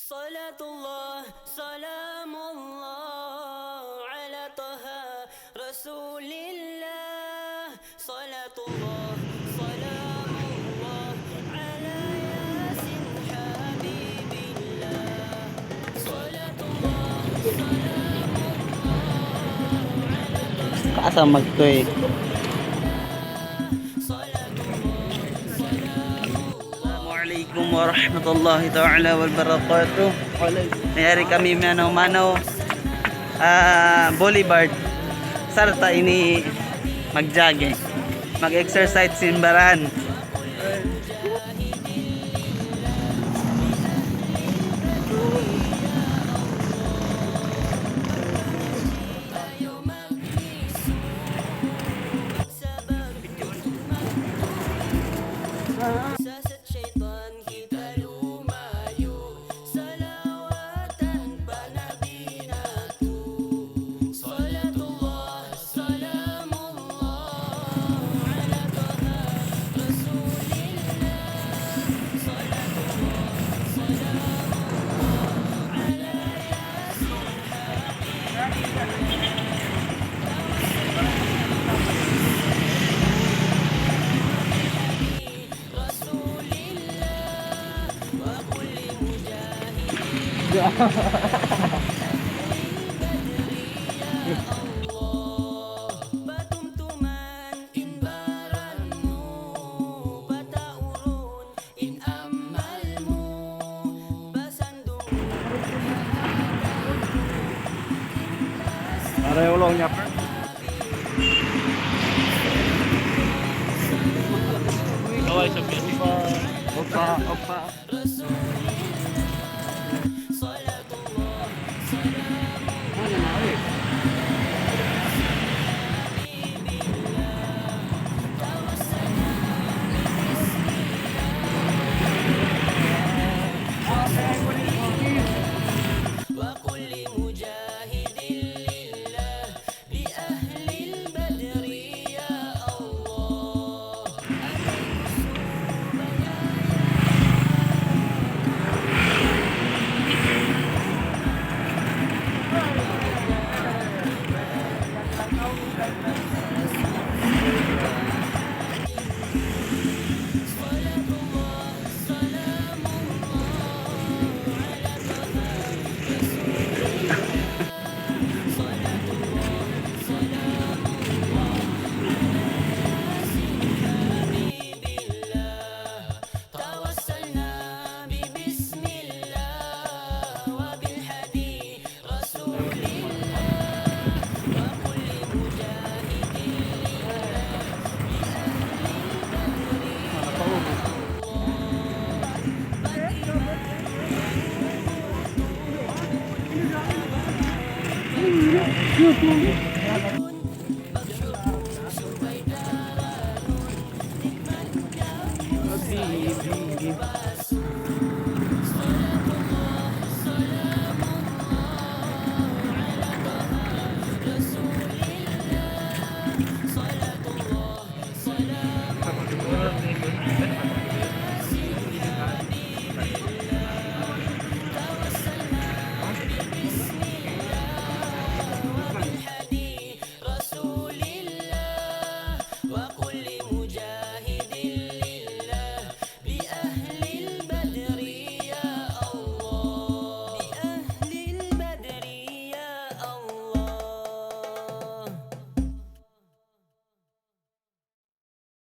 Salatullah, salamullah ala taha rasulillah. Salatullah, salamullah ala yasin habibillah. Salatullah, salamullah ala taha Asa magtoy. Assalamualaikum warahmatullahi ta'ala wabarakatuh. Mayari kami manaw-manaw Boulevard. Sarta ini mag-jogging, mag-exercise simbaran. Sasat syaitan kita lumayo, salawatan panabinatu. Salatullah, salamullah ala taha rasulillah. Salatullah, salamullah ala yasin rasulillah wa kulli mujahidin patumtuman inbaranmu, pataurun in amalmu, pasandung Para ulong niya. Kaway sa piso. Opa, opa. salatullah, wa kulli mujahidin lillah li ahlil badri ya Allah. Tawassalna bi bismillah wa bil hadi rasulillah wa kulli mujahidin YouTube.